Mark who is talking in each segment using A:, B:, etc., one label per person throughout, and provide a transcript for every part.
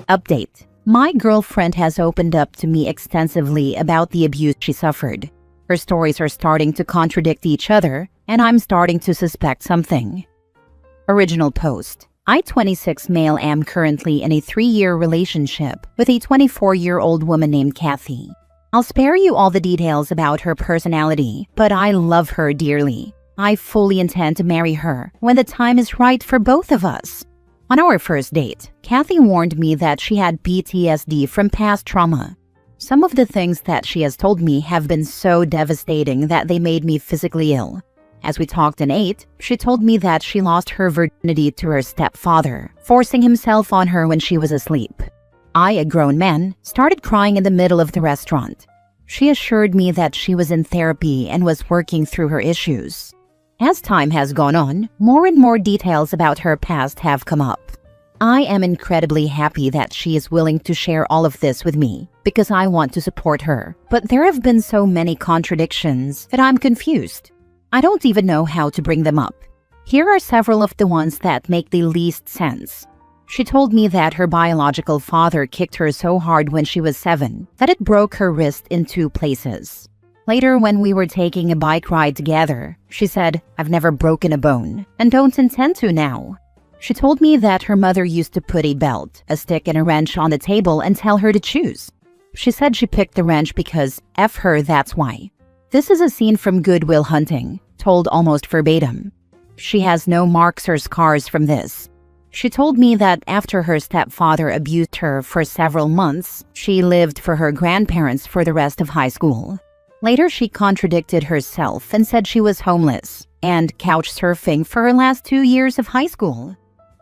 A: Update. My girlfriend has opened up to me extensively about the abuse she suffered. Her stories are starting to contradict each other, and I'm starting to suspect something. Original post. I, 26 male, am currently in a 3-year relationship with a 24-year-old woman named Kathy. I'll spare you all the details about her personality, but I love her dearly. I fully intend to marry her when the time is right for both of us. On our first date, Kathy warned me that she had PTSD from past trauma. Some of the things that she has told me have been so devastating that they made me physically ill. As we talked and ate, she told me that she lost her virginity to her stepfather, forcing himself on her when she was asleep. I, a grown man, started crying in the middle of the restaurant. She assured me that she was in therapy and was working through her issues. As time has gone on, more and more details about her past have come up. I am incredibly happy that she is willing to share all of this with me because I want to support her. But there have been so many contradictions that I'm confused. I don't even know how to bring them up. Here are several of the ones that make the least sense. She told me that her biological father kicked her so hard when she was 7 that it broke her wrist in 2 places. Later, when we were taking a bike ride together, she said, "I've never broken a bone and don't intend to now." She told me that her mother used to put a belt, a stick, and a wrench on the table and tell her to choose. She said she picked the wrench because F her, that's why. This is a scene from Good Will Hunting, told almost verbatim. She has no marks or scars from this. She told me that after her stepfather abused her for several months, she lived for her grandparents for the rest of high school. Later, she contradicted herself and said she was homeless and couch surfing for her last 2 years of high school.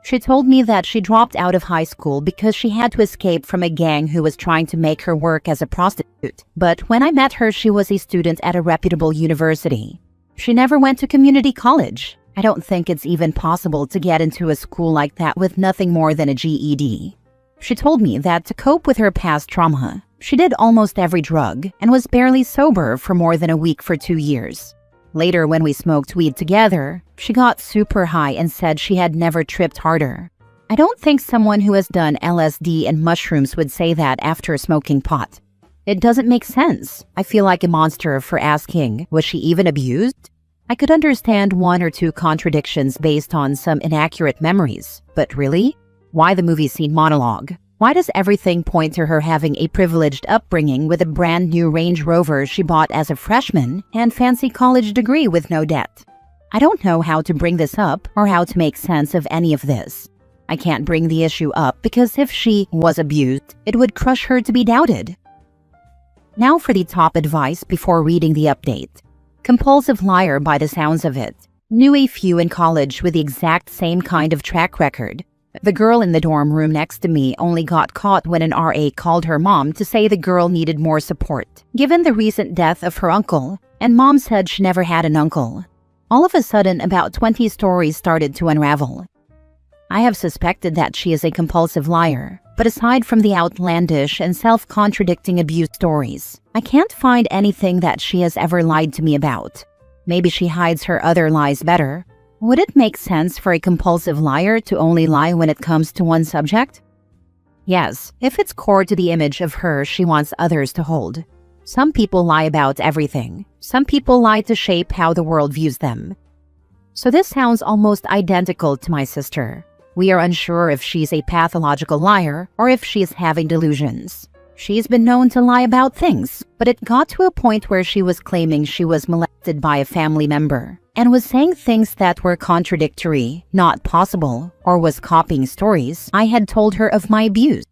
A: She told me that she dropped out of high school because she had to escape from a gang who was trying to make her work as a prostitute. But when I met her, she was a student at a reputable university. She never went to community college. I don't think it's even possible to get into a school like that with nothing more than a GED. She told me that to cope with her past trauma, she did almost every drug and was barely sober for more than a week for 2 years. Later, when we smoked weed together, she got super high and said she had never tripped harder. I don't think someone who has done LSD and mushrooms would say that after smoking pot. It doesn't make sense. I feel like a monster for asking, was she even abused? I could understand 1 or 2 contradictions based on some inaccurate memories, but really? Why the movie scene monologue? Why does everything point to her having a privileged upbringing with a brand new Range Rover she bought as a freshman and fancy college degree with no debt? I don't know how to bring this up or how to make sense of any of this. I can't bring the issue up because if she was abused, it would crush her to be doubted. Now for the top advice before reading the update. Compulsive liar by the sounds of it. Knew a few in college with the exact same kind of track record. The girl in the dorm room next to me only got caught when an RA called her mom to say the girl needed more support, given the recent death of her uncle, and mom said she never had an uncle. All of a sudden, about 20 stories started to unravel. I have suspected that she is a compulsive liar, but aside from the outlandish and self-contradicting abuse stories, I can't find anything that she has ever lied to me about. Maybe she hides her other lies better. Would it make sense for a compulsive liar to only lie when it comes to one subject? Yes, if it's core to the image of her she wants others to hold. Some people lie about everything. Some people lie to shape how the world views them. So this sounds almost identical to my sister. We are unsure if she's a pathological liar or if she's having delusions. She's been known to lie about things, but it got to a point where she was claiming she was molested by a family member and was saying things that were contradictory, not possible, or was copying stories I had told her of my abuse.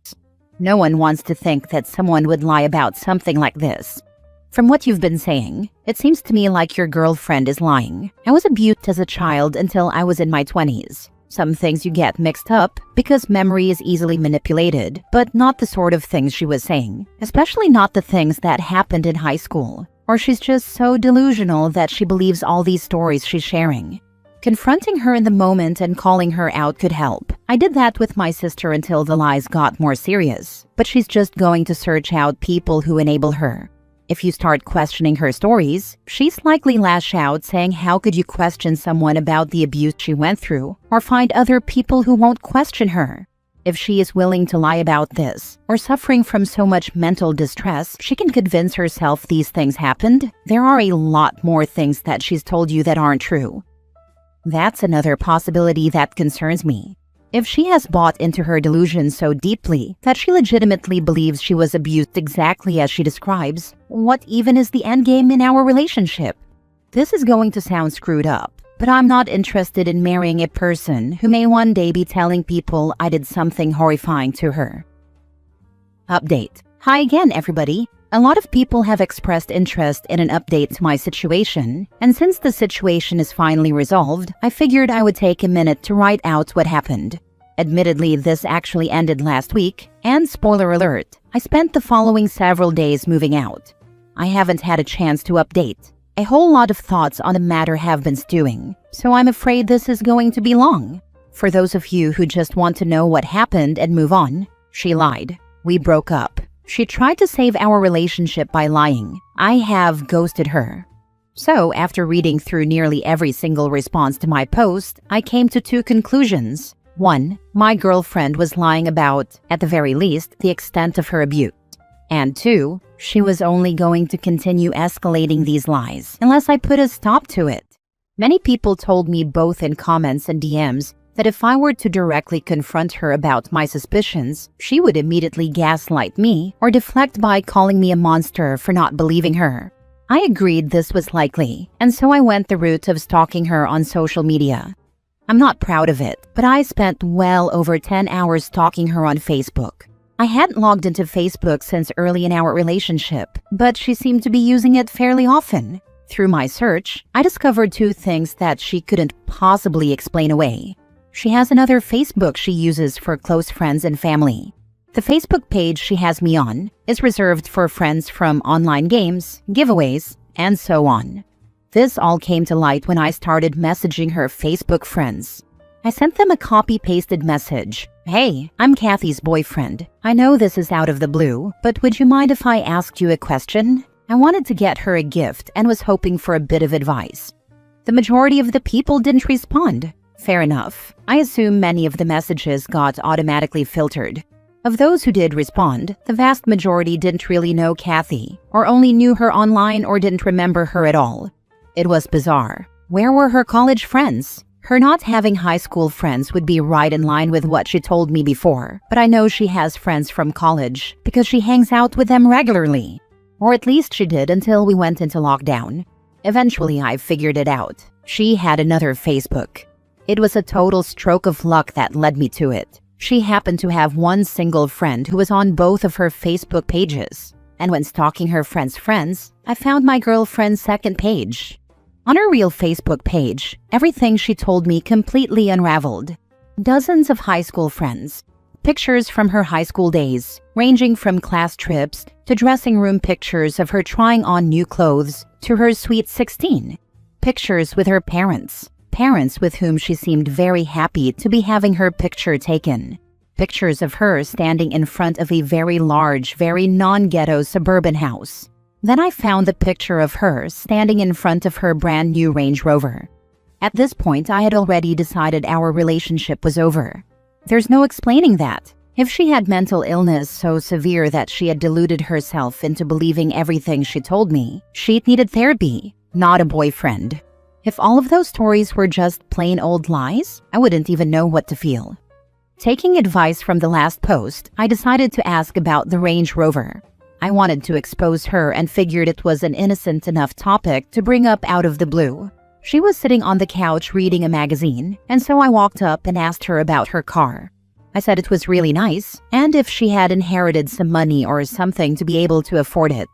A: No one wants to think that someone would lie about something like this. From what you've been saying, it seems to me like your girlfriend is lying. I was abused as a child until I was in my 20s. Some things you get mixed up because memory is easily manipulated, but not the sort of things she was saying, especially not the things that happened in high school. Or she's just so delusional that she believes all these stories she's sharing. Confronting her in the moment and calling her out could help. I did that with my sister until the lies got more serious, but she's just going to search out people who enable her. If you start questioning her stories, she's likely lash out saying how could you question someone about the abuse she went through, or find other people who won't question her. If she is willing to lie about this, or suffering from so much mental distress, she can convince herself these things happened. There are a lot more things that she's told you that aren't true. That's another possibility that concerns me. If she has bought into her delusion so deeply that she legitimately believes she was abused exactly as she describes, what even is the endgame in our relationship? This is going to sound screwed up, but I'm not interested in marrying a person who may one day be telling people I did something horrifying to her. Update. Hi again, everybody. A lot of people have expressed interest in an update to my situation, and since the situation is finally resolved, I figured I would take a minute to write out what happened. Admittedly, this actually ended last week, and spoiler alert, I spent the following several days moving out. I haven't had a chance to update. A whole lot of thoughts on the matter have been stewing, so I'm afraid this is going to be long. For those of you who just want to know what happened and move on, she lied. We broke up. She tried to save our relationship by lying. I have ghosted her. So, after reading through nearly every single response to my post, I came to two conclusions. 1. My girlfriend was lying about, at the very least, the extent of her abuse. And 2. She was only going to continue escalating these lies unless I put a stop to it. Many people told me both in comments and DMs that if I were to directly confront her about my suspicions, she would immediately gaslight me or deflect by calling me a monster for not believing her. I agreed this was likely, and so I went the route of stalking her on social media. I'm not proud of it, but I spent well over 10 hours stalking her on Facebook. I hadn't logged into Facebook since early in our relationship, but she seemed to be using it fairly often. Through my search, I discovered two things that she couldn't possibly explain away. She has another Facebook she uses for close friends and family. The Facebook page she has me on is reserved for friends from online games, giveaways, and so on. This all came to light when I started messaging her Facebook friends. I sent them a copy-pasted message. Hey, I'm Kathy's boyfriend. I know this is out of the blue, but would you mind if I asked you a question? I wanted to get her a gift and was hoping for a bit of advice. The majority of the people didn't respond. Fair enough. I assume many of the messages got automatically filtered. Of those who did respond, the vast majority didn't really know Kathy, or only knew her online or didn't remember her at all. It was bizarre. Where were her college friends? Her not having high school friends would be right in line with what she told me before, but I know she has friends from college because she hangs out with them regularly. Or at least she did until we went into lockdown. Eventually, I figured it out. She had another Facebook. It was a total stroke of luck that led me to it. She happened to have one single friend who was on both of her Facebook pages. And when stalking her friend's friends, I found my girlfriend's second page. On her real Facebook page, everything she told me completely unraveled. Dozens of high school friends. Pictures from her high school days, ranging from class trips to dressing room pictures of her trying on new clothes to her sweet 16. Pictures with her parents with whom she seemed very happy to be having her picture taken. Pictures of her standing in front of a very large, very non-ghetto suburban house. Then I found the picture of her standing in front of her brand new Range Rover. At this point, I had already decided our relationship was over. There's no explaining that. If she had mental illness so severe that she had deluded herself into believing everything she told me, she needed therapy, not a boyfriend. If all of those stories were just plain old lies, I wouldn't even know what to feel. Taking advice from the last post, I decided to ask about the Range Rover. I wanted to expose her and figured it was an innocent enough topic to bring up out of the blue. She was sitting on the couch reading a magazine, and so I walked up and asked her about her car. I said it was really nice, and if she had inherited some money or something to be able to afford it.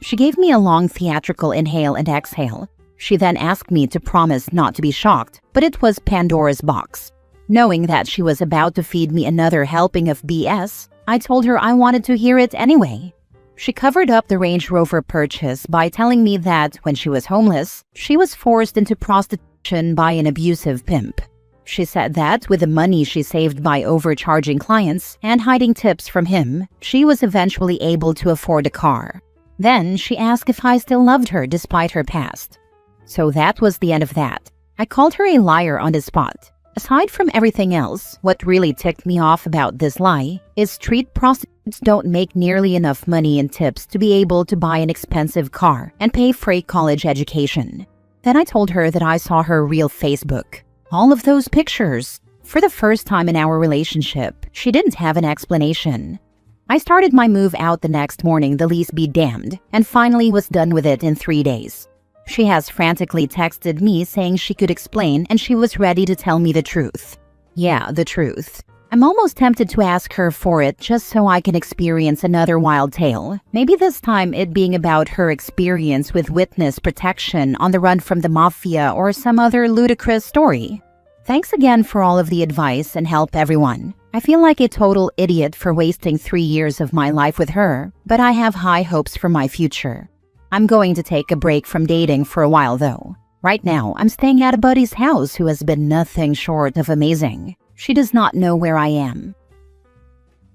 A: She gave me a long theatrical inhale and exhale. She then asked me to promise not to be shocked, but it was Pandora's box. Knowing that she was about to feed me another helping of BS, I told her I wanted to hear it anyway. She covered up the Range Rover purchase by telling me that when she was homeless, she was forced into prostitution by an abusive pimp. She said that with the money she saved by overcharging clients and hiding tips from him, she was eventually able to afford a car. Then she asked if I still loved her despite her past. So that was the end of that. I called her a liar on the spot. Aside from everything else, what really ticked me off about this lie is street prostitutes don't make nearly enough money in tips to be able to buy an expensive car and pay for a college education. Then I told her that I saw her real Facebook. All of those pictures. For the first time in our relationship, she didn't have an explanation. I started my move out the next morning, the lease be damned, and finally was done with it in 3 days. She has frantically texted me saying she could explain and she was ready to tell me the truth. Yeah, the truth. I'm almost tempted to ask her for it just so I can experience another wild tale. Maybe this time it being about her experience with witness protection on the run from the mafia or some other ludicrous story. Thanks again for all of the advice and help, everyone. I feel like a total idiot for wasting 3 years of my life with her, but I have high hopes for my future. I'm going to take a break from dating for a while though. Right now, I'm staying at a buddy's house who has been nothing short of amazing. She does not know where I am.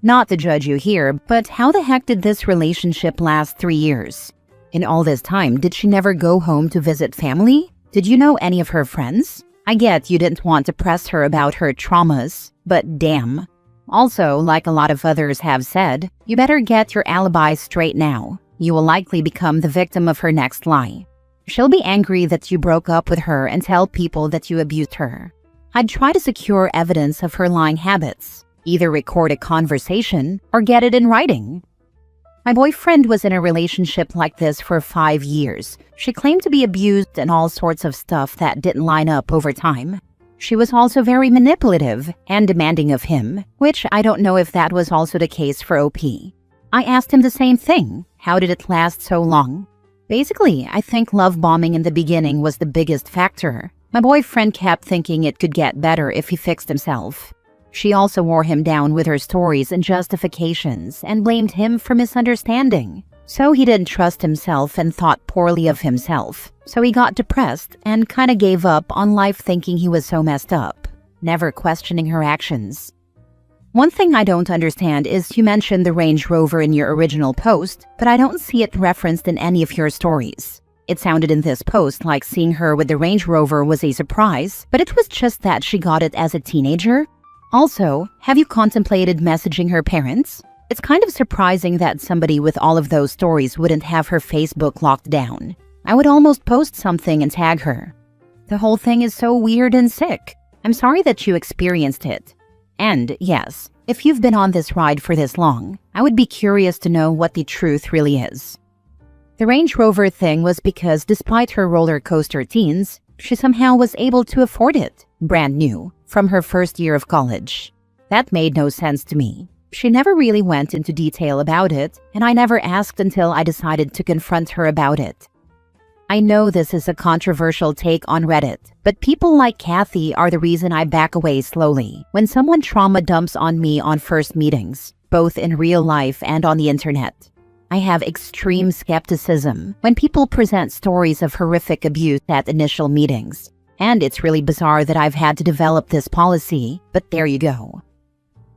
A: Not to judge you here, but how the heck did this relationship last 3 years? In all this time, did she never go home to visit family? Did you know any of her friends? I get you didn't want to press her about her traumas, but damn. Also, like a lot of others have said, you better get your alibi straight now. You will likely become the victim of her next lie. She'll be angry that you broke up with her and tell people that you abused her. I'd try to secure evidence of her lying habits. Either record a conversation or get it in writing. My boyfriend was in a relationship like this for 5 years. She claimed to be abused and all sorts of stuff that didn't line up over time. She was also very manipulative and demanding of him, which I don't know if that was also the case for OP. I asked him the same thing. How did it last so long? Basically, I think love bombing in the beginning was the biggest factor. My boyfriend kept thinking it could get better if he fixed himself. She also wore him down with her stories and justifications and blamed him for misunderstanding. So he didn't trust himself and thought poorly of himself. So he got depressed and kinda gave up on life thinking he was so messed up, never questioning her actions. One thing I don't understand is you mentioned the Range Rover in your original post, but I don't see it referenced in any of your stories. It sounded in this post like seeing her with the Range Rover was a surprise, but it was just that she got it as a teenager. Also, have you contemplated messaging her parents? It's kind of surprising that somebody with all of those stories wouldn't have her Facebook locked down. I would almost post something and tag her. The whole thing is so weird and sick. I'm sorry that you experienced it. And yes, if you've been on this ride for this long, I would be curious to know what the truth really is. The Range Rover thing was because despite her roller coaster teens, she somehow was able to afford it, brand new, from her first year of college. That made no sense to me. She never really went into detail about it, and I never asked until I decided to confront her about it. I know this is a controversial take on Reddit, but people like Kathy are the reason I back away slowly when someone trauma dumps on me on first meetings, both in real life and on the internet. I have extreme skepticism when people present stories of horrific abuse at initial meetings. And it's really bizarre that I've had to develop this policy, but there you go.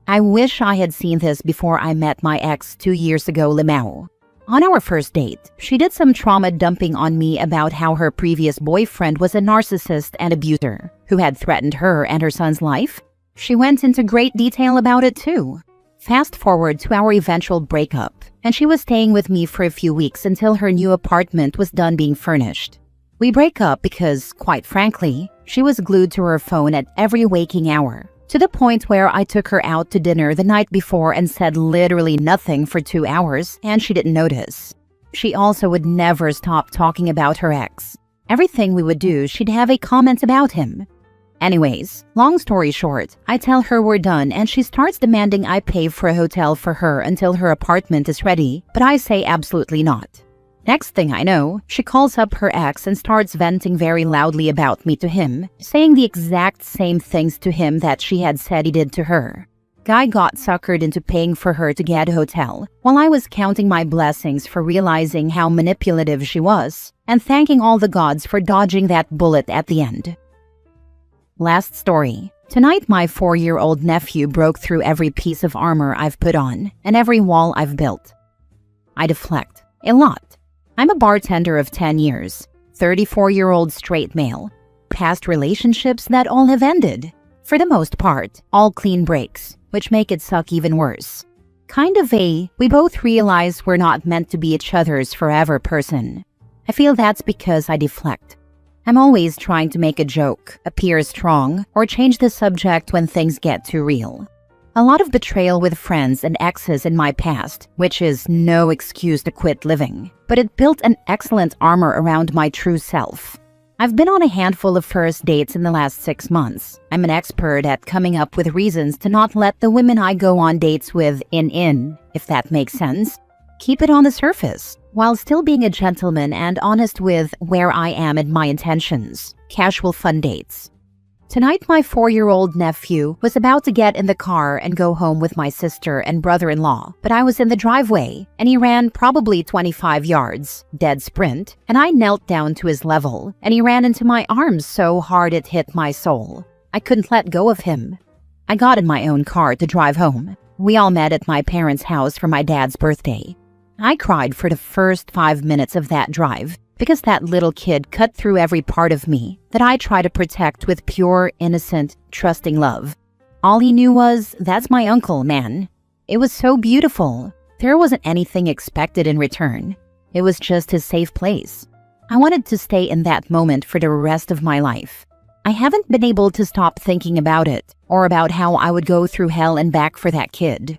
A: I wish I had seen this before I met my ex 2 years ago, Limao. On our first date, she did some trauma dumping on me about how her previous boyfriend was a narcissist and abuser who had threatened her and her son's life. She went into great detail about it too. Fast forward to our eventual breakup, and she was staying with me for a few weeks until her new apartment was done being furnished. We break up because, quite frankly, she was glued to her phone at every waking hour, to the point where I took her out to dinner the night before and said literally nothing for 2 hours, and she didn't notice. She also would never stop talking about her ex. Everything we would do, she'd have a comment about him. Anyways, long story short, I tell her we're done and she starts demanding I pay for a hotel for her until her apartment is ready, but I say absolutely not. Next thing I know, she calls up her ex and starts venting very loudly about me to him, saying the exact same things to him that she had said he did to her. Guy got suckered into paying for her to get a hotel, while I was counting my blessings for realizing how manipulative she was, and thanking all the gods for dodging that bullet at the end. Last story. Tonight my 4-year-old nephew broke through every piece of armor I've put on, and every wall I've built. I deflect. A lot. I'm a bartender of 10 years, 34-year-old straight male, past relationships that all have ended, For the most part, all clean breaks, which make it suck even worse. We both realize we're not meant to be each other's forever person. I feel that's because I deflect. I'm always trying to make a joke, appear strong, or change the subject when things get too real. A lot of betrayal with friends and exes in my past, which is no excuse to quit living, but it built an excellent armor around my true self. I've been on a handful of first dates in the last 6 months. I'm an expert at coming up with reasons to not let the women I go on dates with in, if that makes sense. Keep it on the surface, while still being a gentleman and honest with where I am and my intentions. Casual fun dates. Tonight, my 4-year-old nephew was about to get in the car and go home with my sister and brother-in-law, but I was in the driveway, and he ran probably 25 yards, dead sprint, and I knelt down to his level, and he ran into my arms so hard it hit my soul. I couldn't let go of him. I got in my own car to drive home. We all met at my parents' house for my dad's birthday. I cried for the first 5 minutes of that drive, because that little kid cut through every part of me that I try to protect with pure, innocent, trusting love. All he knew was, that's my uncle, man. It was so beautiful. There wasn't anything expected in return. It was just his safe place. I wanted to stay in that moment for the rest of my life. I haven't been able to stop thinking about it, or about how I would go through hell and back for that kid.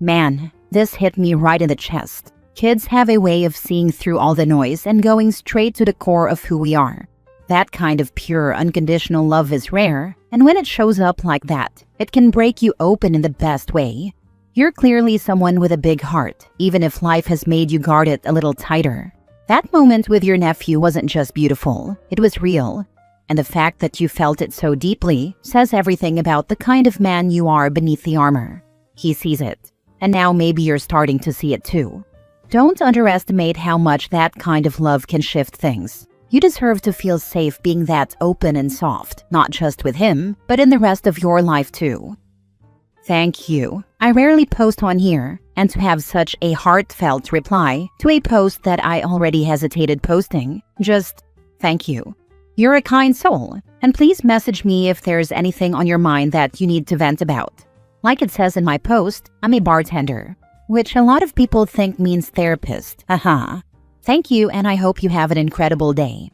A: Man, this hit me right in the chest. Kids have a way of seeing through all the noise and going straight to the core of who we are. That kind of pure, unconditional love is rare, and when it shows up like that, it can break you open in the best way. You're clearly someone with a big heart, even if life has made you guard it a little tighter. That moment with your nephew wasn't just beautiful, it was real. And the fact that you felt it so deeply says everything about the kind of man you are beneath the armor. He sees it, and now maybe you're starting to see it too. Don't underestimate how much that kind of love can shift things. You deserve to feel safe being that open and soft, not just with him, but in the rest of your life too. Thank you. I rarely post on here, and to have such a heartfelt reply to a post that I already hesitated posting, just thank you. You're a kind soul, and please message me if there's anything on your mind that you need to vent about. Like it says in my post, I'm a bartender, which a lot of people think means therapist. Thank you, and I hope you have an incredible day.